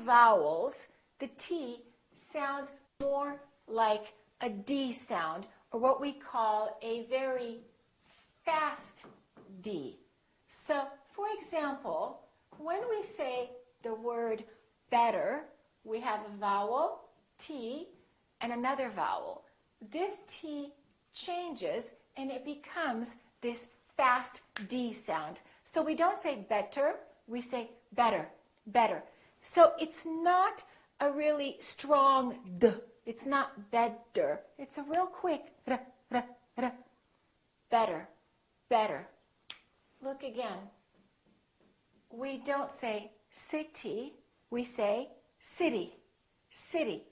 vowels, the T sounds more like a D sound, or what we call a very fast D. So, for example, when we say the word better, we have a vowel, T, and another vowel. This T changes and it becomes this fast D sound. So we don't say better, we say better, better. So it's not a really strong D. It's not better. It's a real quick r, r, r. Better, better. Look again. We don't say city, we say city, city.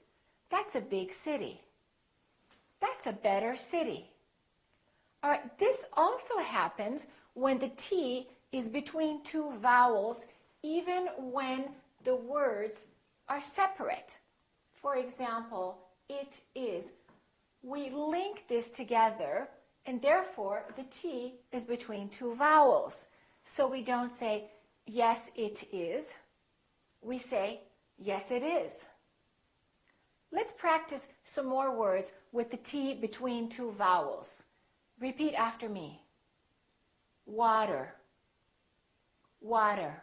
That's a big city. That's a better city. All right, this also happens when the T is between two vowels, even when the words are separate. For example, it is. We link this together, and therefore the T is between two vowels. So we don't say, yes, it is. We say, yes, it is. Let's practice some more words with the T between two vowels. Repeat after me. Water, water.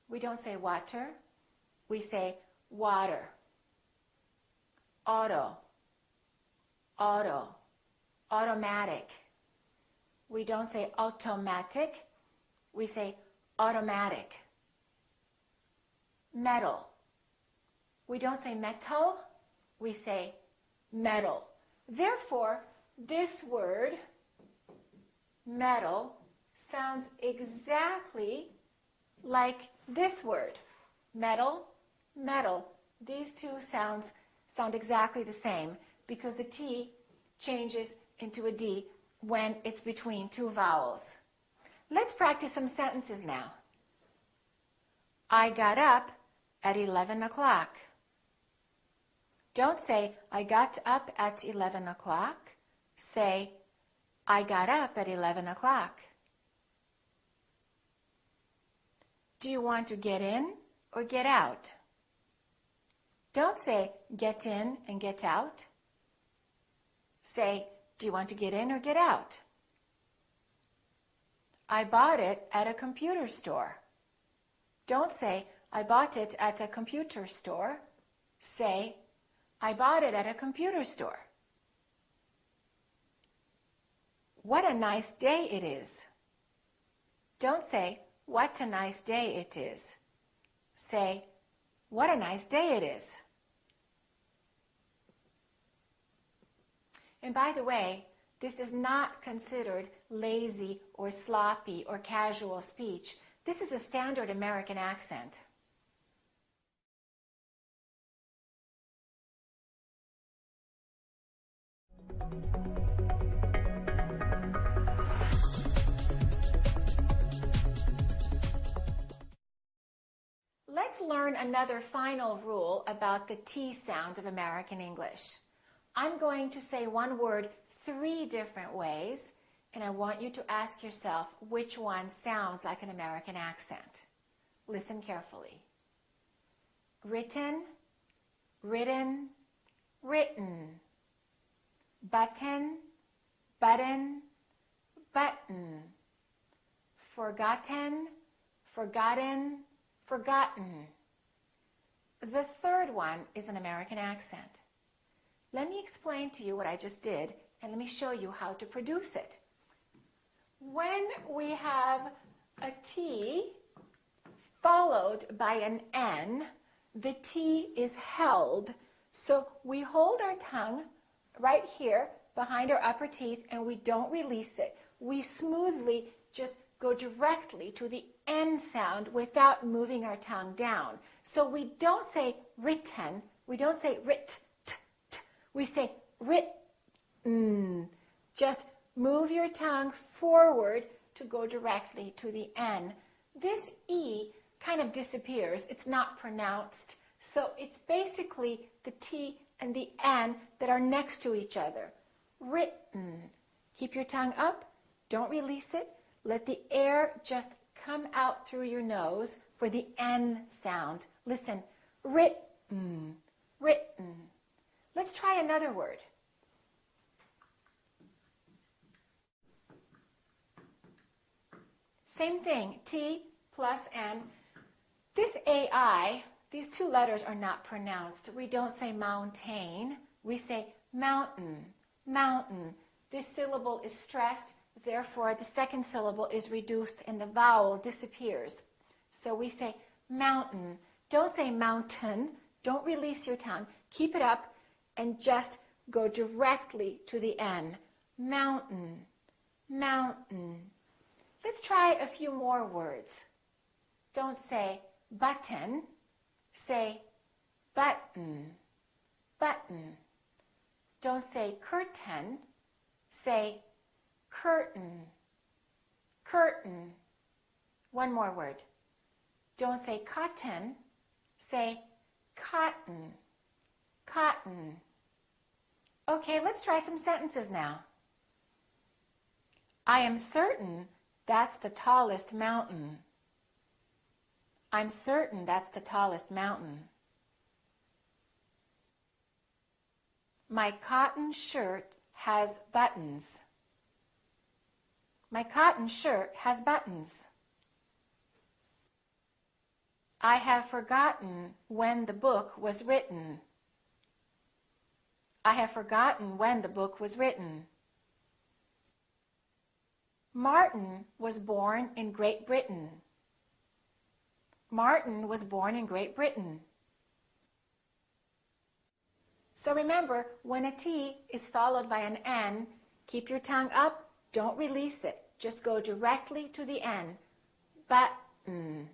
We don't say water, we say water. Auto, auto, automatic. We don't say automatic, we say automatic. Metal. We don't say metal, we say metal. Therefore, this word, metal, sounds exactly like this word. Metal, metal. These two sounds sound exactly the same because the T changes into a D when it's between two vowels. Let's practice some sentences now. I got up at 11 o'clock. Don't say, I got up at 11 o'clock. Say, I got up at 11 o'clock. Do you want to get in or get out? Don't say, get in and get out. Say, do you want to get in or get out? I bought it at a computer store. Don't say, I bought it at a computer store. Say, I bought it at a computer store. What a nice day it is. Don't say, what a nice day it is. Say, what a nice day it is. And by the way, this is not considered lazy or sloppy or casual speech. This is a standard American accent. Let's learn another final rule about the T sound of American English. I'm going to say one word 3 different ways, and I want you to ask yourself which one sounds like an American accent. Listen carefully. Written, written, written. Button, button, button. Forgotten, forgotten, forgotten. The third one is an American accent. Let me explain to you what I just did, and let me show you how to produce it. When we have a T followed by an N, the T is held. So we hold our tongue right here behind our upper teeth and we don't release it. We smoothly just go directly to the N sound without moving our tongue down. So we don't say written, we don't say writ, t, t. We say written. Just move your tongue forward to go directly to the N. This E kind of disappears. It's not pronounced. So it's basically the T and the N that are next to each other. Written. Keep your tongue up. Don't release it. Let the air just come out through your nose for the N sound. Listen. written, written. Let's try another word. Same thing, T plus N. This AI, these two letters are not pronounced. We don't say mountain, we say mountain, mountain. This syllable is stressed, therefore the second syllable is reduced and the vowel disappears. So we say mountain. Don't say mountain, don't release your tongue. Keep it up and just go directly to the N. Mountain, mountain. Let's try a few more words. Don't say button, say button, button. Don't say curtain, say curtain, curtain. One more word. Don't say cotton, say cotton, cotton. Okay, let's try some sentences now. I am certain that's the tallest mountain. I'm certain that's the tallest mountain. My cotton shirt has buttons. My cotton shirt has buttons. I have forgotten when the book was written. I have forgotten when the book was written. Martin was born in Great Britain. Martin was born in Great Britain. So remember, when a T is followed by an N, keep your tongue up, don't release it. Just go directly to the N. Button.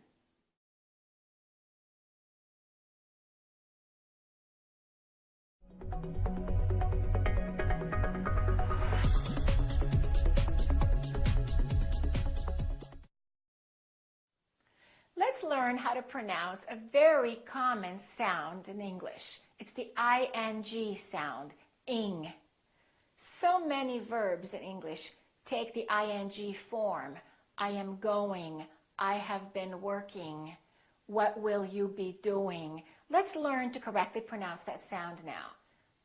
Let's learn how to pronounce a very common sound in English. It's the ing sound, ing. So many verbs in English take the ing form. I am going, I have been working, what will you be doing? Let's learn to correctly pronounce that sound now.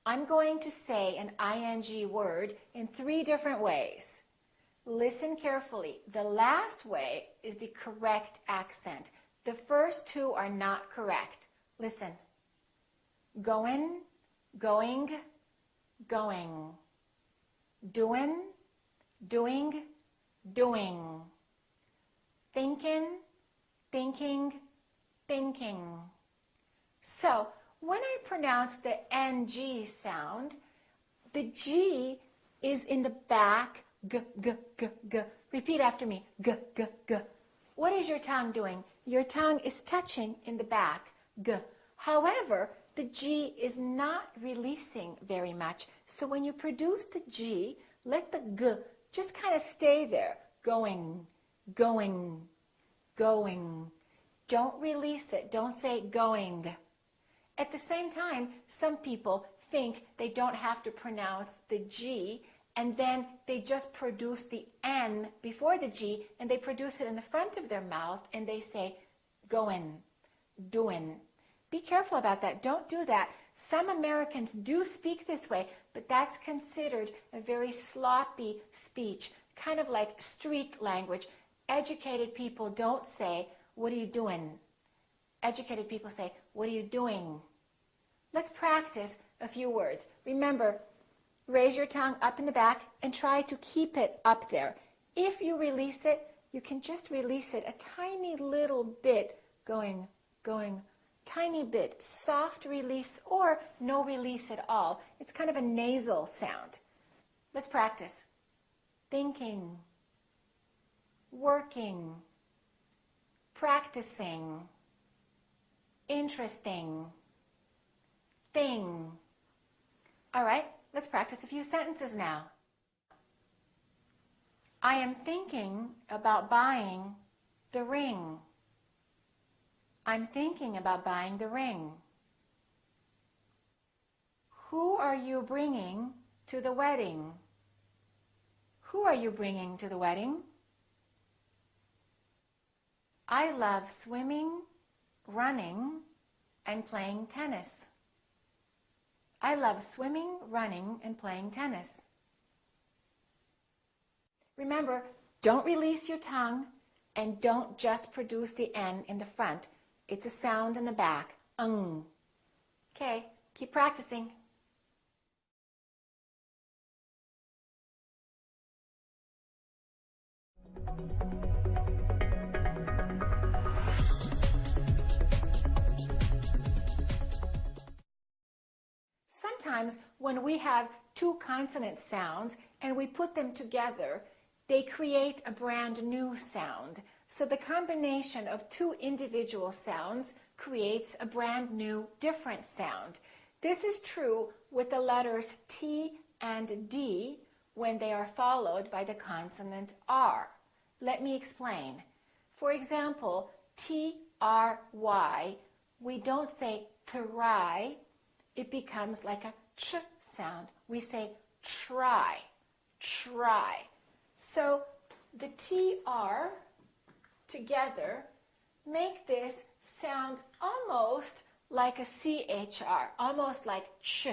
I'm going to say an ing word in 3 different ways. Listen carefully. The last way is the correct accent. The first 2 are not correct. Listen. Going, going, going. Doing, doing, doing. Thinking, thinking, thinking. So, when I pronounce the ng sound, the G is in the back, g, g, g, g. Repeat after me, g, g, g. What is your tongue doing? Your tongue is touching in the back, g. However, the G is not releasing very much. So when you produce the G, let the G just kind of stay there. Going, going, going. Don't release it. Don't say going. At the same time, some people think they don't have to pronounce the G, and then they just produce the N before the G, and they produce it in the front of their mouth, and they say going, doing. Be careful about that. Don't do that. Some Americans do speak this way, but that's considered a very sloppy speech, kind of like street language. Educated people don't say, what are you doing? Educated people say, what are you doing? Let's practice a few words. Remember, raise your tongue up in the back and try to keep it up there. If you release it, you can just release it a tiny little bit, going, going, tiny bit, soft release or no release at all. It's kind of a nasal sound. Let's practice. Thinking, working, practicing, interesting, thing. All right, let's practice a few sentences now. I am thinking about buying the ring. I'm thinking about buying the ring. Who are you bringing to the wedding? Who are you bringing to the wedding? I love swimming, running, and playing tennis. I love swimming, running, and playing tennis. Remember, don't release your tongue and don't just produce the N in the front. It's a sound in the back. Okay, keep practicing. Sometimes when we have two consonant sounds and we put them together, they create a brand new sound. So the combination of two individual sounds creates a brand new different sound. This is true with the letters T and D when they are followed by the consonant R. Let me explain. For example, T-R-Y, we don't say try, it becomes like a ch sound. We say try, try. So the TR together make this sound almost like a CHR, almost like ch,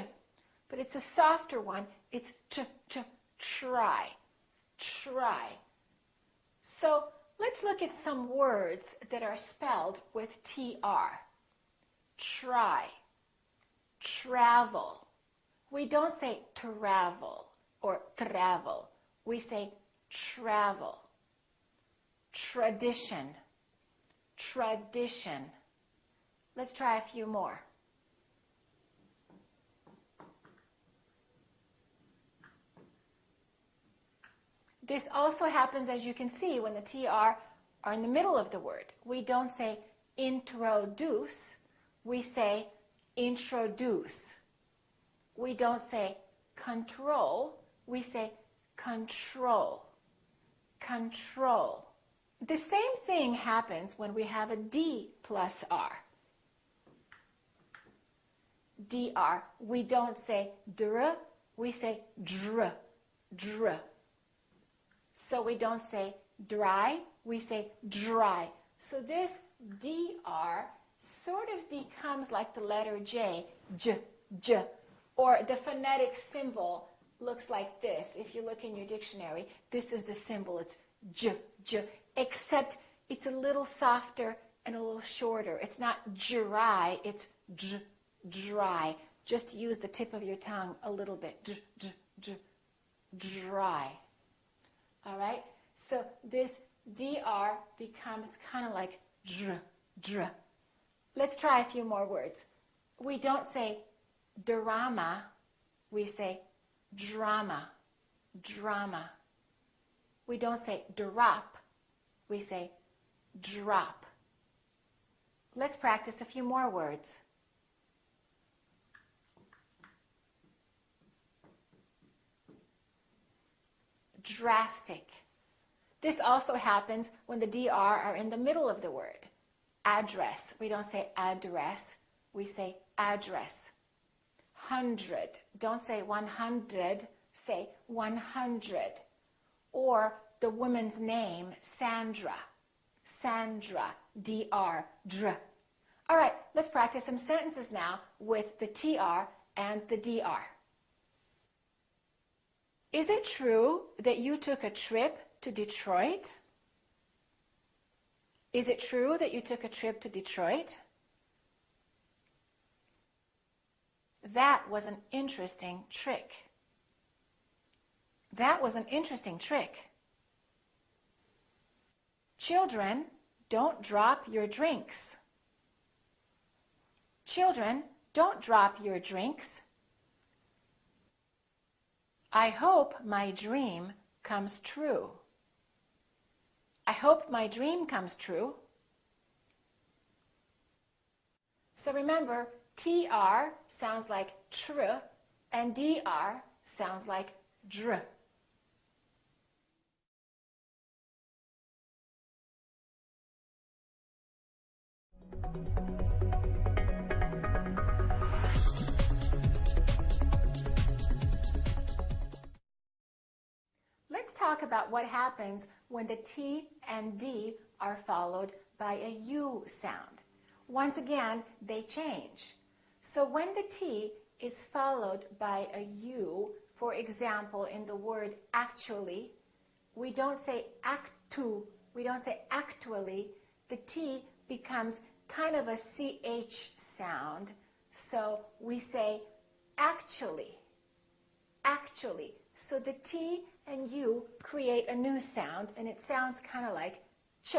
but it's a softer one. It's ch, try, try. So let's look at some words that are spelled with TR. Try, travel. We don't say travel or travel. We say travel. Tradition, tradition. Let's try a few more. This also happens, as you can see, when the TR are in the middle of the word. We don't say introduce, we say introduce. We don't say control, we say control, control. The same thing happens when we have a D plus R. DR. We don't say dr, we say dr, dr. So we don't say dry, we say dry. So this DR sort of becomes like the letter J, j, j. Or the phonetic symbol looks like this. If you look in your dictionary, this is the symbol. It's j, j. Except it's a little softer and a little shorter. It's not dry, it's j, dry. Just use the tip of your tongue a little bit. J, j, j, dry. All right? So this DR becomes kind of like dr, dr. Let's try a few more words. We don't say drama, we say drama, drama. We don't say drop, we say drop. Let's practice a few more words. Drastic. This also happens when the DR are in the middle of the word. Address. We don't say address, we say address. 100. Don't say 100, say 100. Or the woman's name, Sandra. Sandra, DR, dr. All right, let's practice some sentences now with the TR and the DR. Is it true that you took a trip to Detroit? Is it true that you took a trip to Detroit? That was an interesting trick. That was an interesting trick. Children, don't drop your drinks. Children, don't drop your drinks. I hope my dream comes true. I hope my dream comes true. So remember, TR sounds like tr and DR sounds like dr. Let's talk about what happens when the T and D are followed by a U sound. once again, they change. So when the T is followed by a U, for example, in the word actually, we don't say actu, we don't say actually. The T becomes kind of a CH sound. So we say actually, actually. So the T and U create a new sound, and it sounds kind of like ch.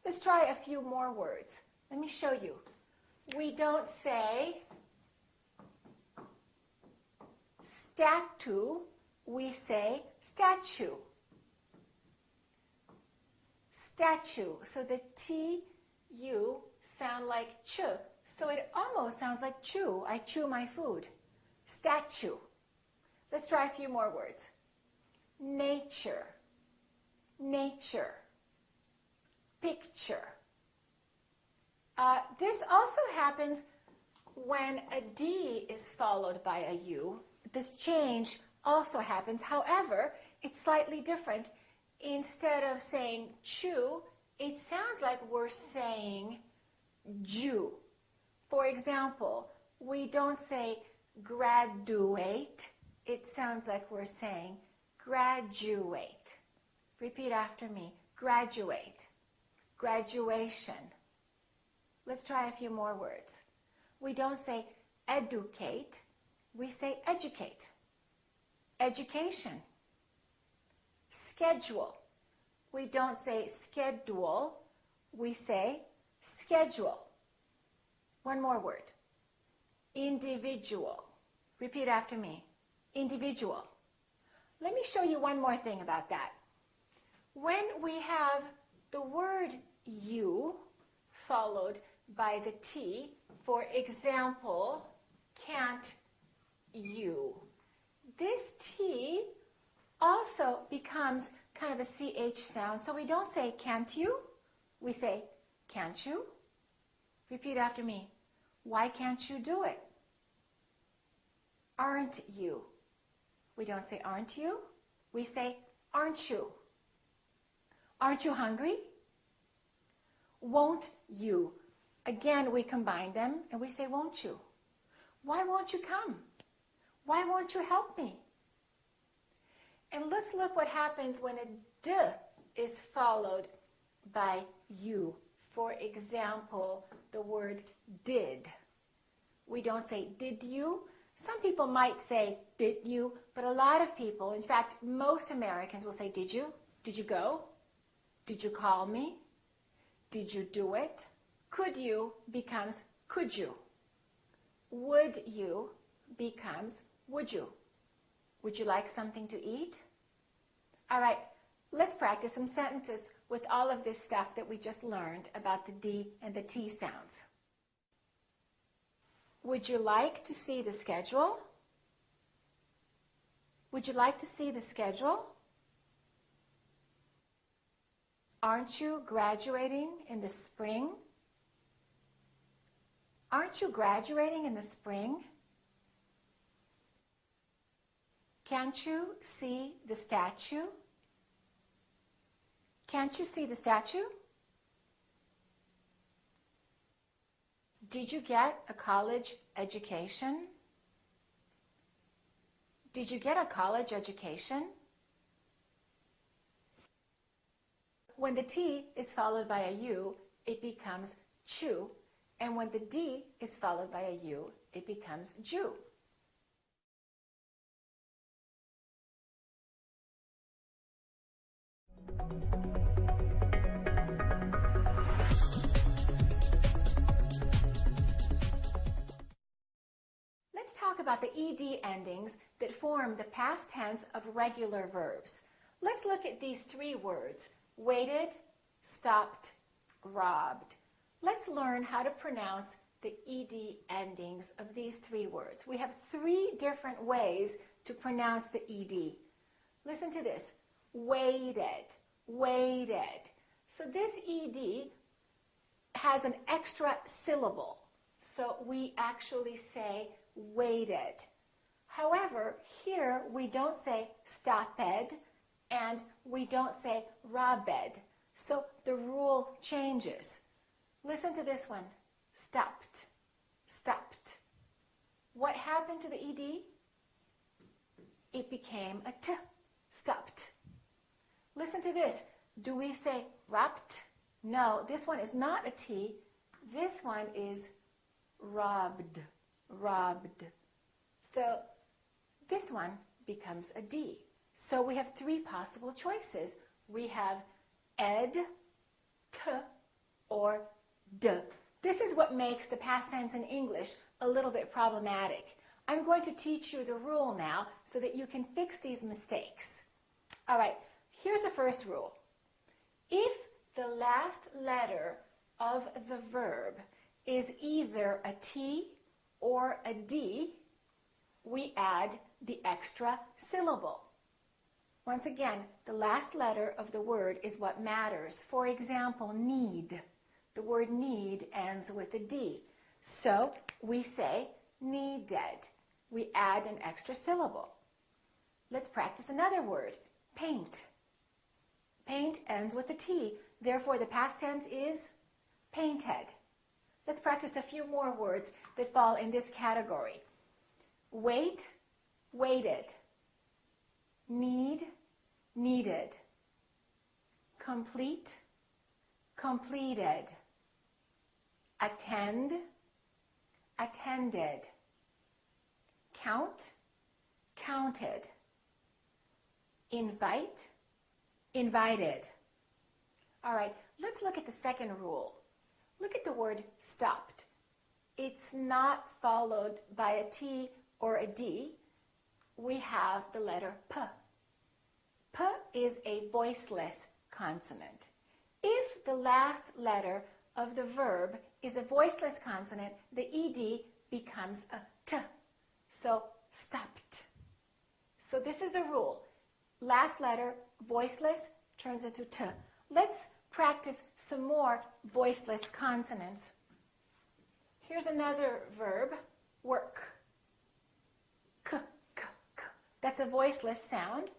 Let's try a few more words. Let me show you. We don't say statue, we say statue. Statue. So the T, U sound like ch. So it almost sounds like chew. I chew my food. Statue. Let's try a few more words. Nature. Nature. Picture. This also happens when a D is followed by a U. This change also happens. However, it's slightly different. Instead of saying chew, it sounds like we're saying Jew. For example, we don't say graduate. It sounds like we're saying graduate. Repeat after me. Graduate. Graduation. Let's try a few more words. We don't say educate. We say educate. Education. Schedule. We don't say schedule. We say schedule. One more word. Individual. Repeat after me. Individual. Let me show you one more thing about that. When we have the word you followed by the T, for example, can't you? This T also becomes kind of a CH sound, so we don't say can't you, we say can't you? Repeat after me. Why can't you do it? Aren't you? We don't say aren't you, we say aren't you? Aren't you hungry? Won't you? Again, we combine them and we say won't you? Why won't you come? Why won't you help me? And let's look what happens when a D is followed by U. For example, the word did. We don't say did you. Some people might say did you, but a lot of people, in fact, most Americans will say did you? Did you go? Did you call me? Did you do it? Could you becomes could you. Would you becomes would you. Would you like something to eat? All right, let's practice some sentences with all of this stuff that we just learned about the D and the T sounds. Would you like to see the schedule? Would you like to see the schedule? Aren't you graduating in the spring? Aren't you graduating in the spring? Can't you see the statue? Can't you see the statue? Did you get a college education? Did you get a college education? When the T is followed by a U, it becomes chew. And when the D is followed by a U, it becomes Jew. Let's talk about the ED endings that form the past tense of regular verbs. Let's look at these three words: waited, stopped, robbed. Let's learn how to pronounce the ED endings of these three words. We have three different ways to pronounce the ED. Listen to this. Waited, waited. So this ED has an extra syllable. So we actually say waited. However, here we don't say stopped and we don't say robbed. So the rule changes. Listen to this one. stopped, stopped. What happened to the ed? It became a t, stopped. Listen to this. Do we say wrapped? No, this one is not a T. This one is robbed, robbed. So this one becomes a D. So we have three possible choices. We have ed, t, or d. This is what makes the past tense in English a little bit problematic. I'm going to teach you the rule now so that you can fix these mistakes. All right, here's the first rule. If the last letter of the verb is either a T or a D, we add the extra syllable. Once again, the last letter of the word is what matters. For example, need. The word need ends with a D. So we say needed. We add an extra syllable. Let's practice another word, paint. Paint ends with a T. Therefore, the past tense is painted. Let's practice a few more words that fall in this category. Wait, waited. Need, needed. Complete, completed. Attend, attended. Count, counted. Invite, invited. All right, let's look at the second rule. Look at the word stopped. It's not followed by a T or a D. We have the letter P. P is a voiceless consonant. If the last letter of the verb is a voiceless consonant, the ED becomes a T. So, stopped. So this is the rule. Last letter, voiceless, turns into T. Let's practice some more voiceless consonants. Here's another verb, work. K, k, k. That's a voiceless sound.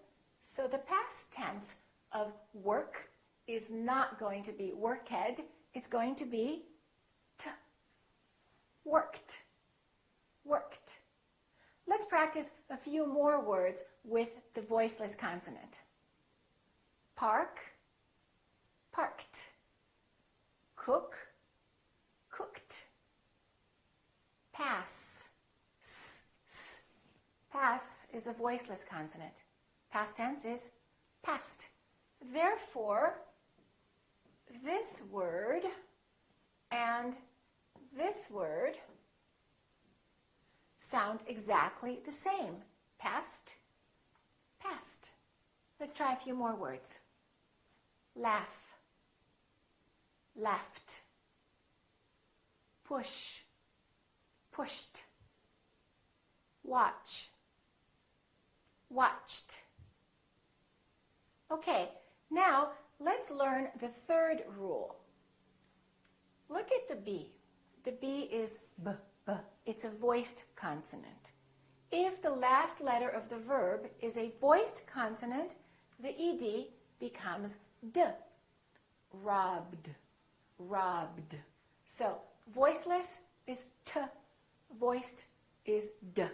So the past tense of work is not going to be worked. It's going to be t. Worked. Worked. Let's practice a few more words with the voiceless consonant. Park, parked. Cook, cooked. Pass, s, s. Pass is a voiceless consonant. Past tense is passed. Therefore, this word and this word sound exactly the same. Past, past. Let's try a few more words. Laugh, laughed. Push, pushed. Watch, watched. Okay, now let's learn the third rule. Look at the B. The B is B, B. It's a voiced consonant. If the last letter of the verb is a voiced consonant, the ED becomes D. Robbed, robbed. So voiceless is T, voiced is D.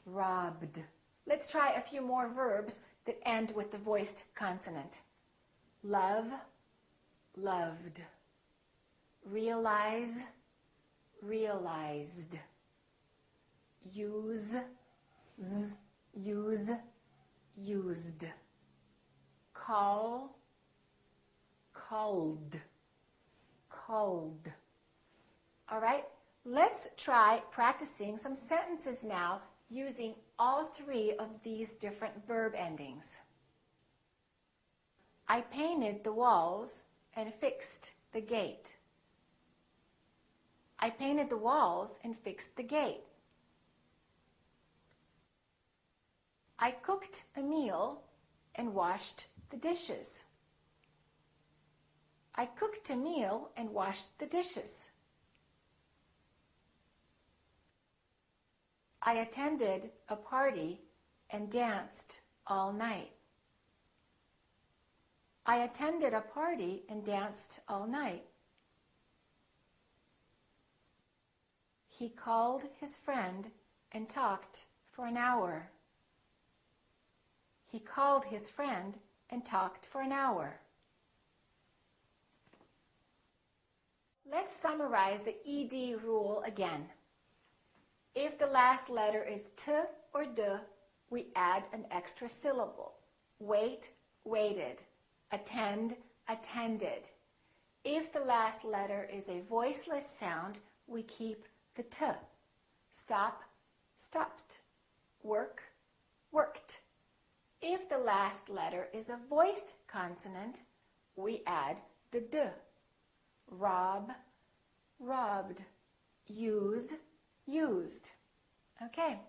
Robbed. Let's try a few more verbs that end with the voiced consonant. Love, loved. Realize, realized. Use, z, use, used. Call, called, called. All right, let's try practicing some sentences now using all three of these different verb endings. I painted the walls and fixed the gate. I painted the walls and fixed the gate. I cooked a meal and washed the dishes. I cooked a meal and washed the dishes. I attended a party and danced all night. I attended a party and danced all night. He called his friend and talked for an hour. He called his friend and talked for an hour. Let's summarize the ED rule again. If the last letter is T or D, we add an extra syllable. Wait, waited. Attend, attended. If the last letter is a voiceless sound, we keep the T. Stop, stopped. Work, worked. If the last letter is a voiced consonant, we add the D. Rob, robbed. Use, used. Okay.